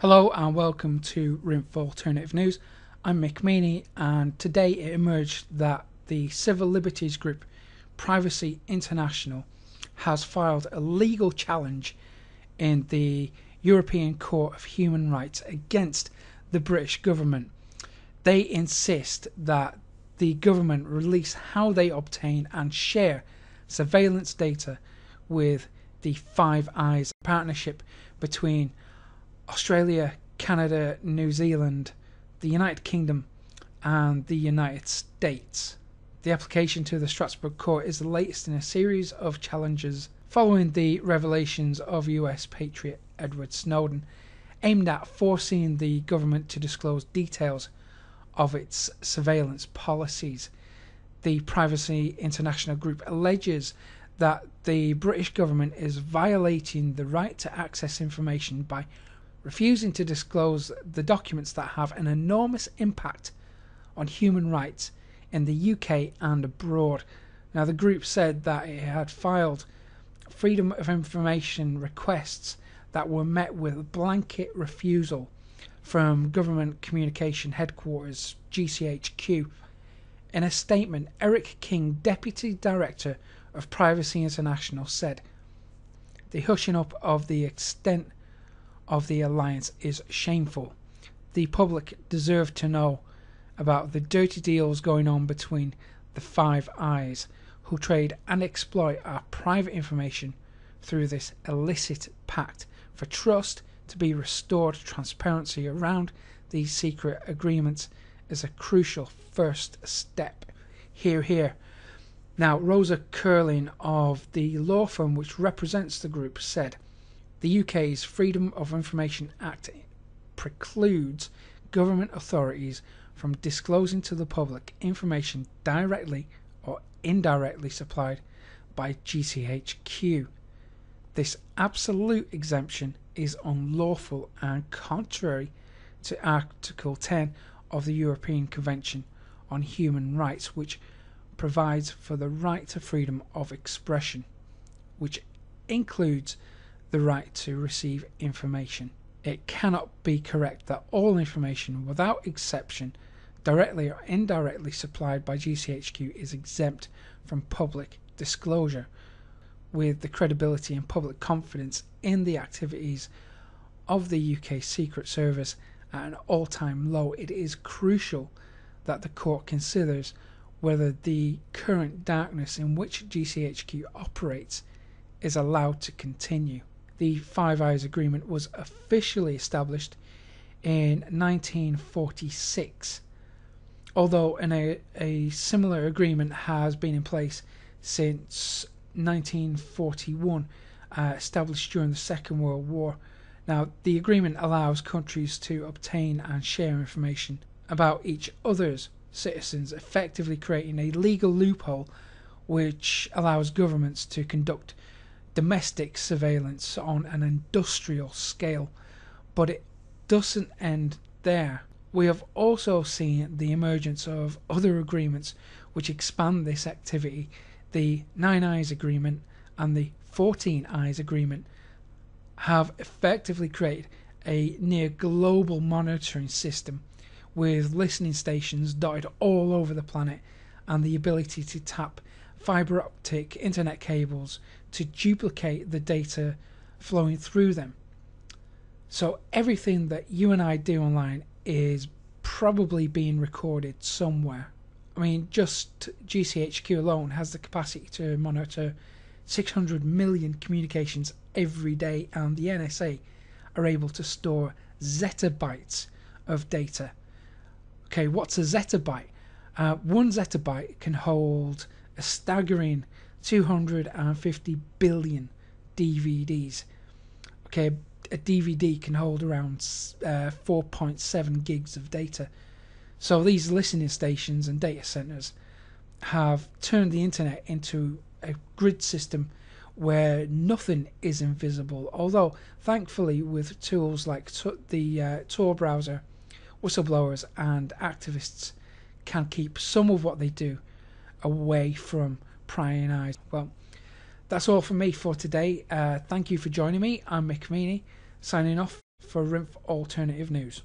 Hello and welcome to RINF Alternative News. I'm Mick Meaney, and today it emerged that the civil liberties group Privacy International has filed a legal challenge in the European Court of Human Rights against the British government. They insist that the government release how they obtain and share surveillance data with the Five Eyes partnership between Australia, Canada, New Zealand, the United Kingdom and the United States. The application to the Strasbourg court is the latest in a series of challenges following the revelations of US patriot Edward Snowden, aimed at forcing the government to disclose details of its surveillance policies. The Privacy International group alleges that the British government is violating the right to access information by refusing to disclose the documents that have an enormous impact on human rights in the UK and abroad. Now, the group said that it had filed freedom of information requests that were met with blanket refusal from Government Communication Headquarters GCHQ. In a statement, Eric King, Deputy Director of Privacy International, said, "The hushing up of the extent of the alliance is shameful. The public deserve to know about the dirty deals going on between the Five Eyes, who trade and exploit our private information through this illicit pact. For trust to be restored, transparency around these secret agreements is a crucial first step." Hear, hear. Now, Rosa Curling of the law firm which represents the group said, "The UK's Freedom of Information Act precludes government authorities from disclosing to the public information directly or indirectly supplied by GCHQ. This absolute exemption is unlawful and contrary to Article 10 of the European Convention on Human Rights, which provides for the right to freedom of expression, which includes the right to receive information. It cannot be correct that all information, without exception, directly or indirectly supplied by GCHQ is exempt from public disclosure. With the credibility and public confidence in the activities of the UK Secret Service at an all-time low, it is crucial that the court considers whether the current darkness in which GCHQ operates is allowed to continue." The Five Eyes Agreement was officially established in 1946, although a similar agreement has been in place since 1941, established during the Second World War. Now, the agreement allows countries to obtain and share information about each other's citizens, effectively creating a legal loophole which allows governments to conduct domestic surveillance on an industrial scale. But it doesn't end there. We have also seen the emergence of other agreements which expand this activity. The 9 Eyes Agreement and the 14 Eyes Agreement have effectively created a near global monitoring system with listening stations dotted all over the planet and the ability to tap fibre optic internet cables to duplicate the data flowing through them. So everything that you and I do online is probably being recorded somewhere. I mean, just GCHQ alone has the capacity to monitor 600 million communications every day, and the NSA are able to store zettabytes of data. Okay, what's a zettabyte? 1 zettabyte can hold a staggering 250 billion DVDs. Okay, a DVD can hold around 4.7 gigs of data. So these listening stations and data centers have turned the internet into a grid system where nothing is invisible, although thankfully with tools like the Tor browser, whistleblowers and activists can keep some of what they do away from prying eyes. Well, that's all from me for today. Thank you for joining me. I'm Mick Meaney, signing off. for RINF Alternative News.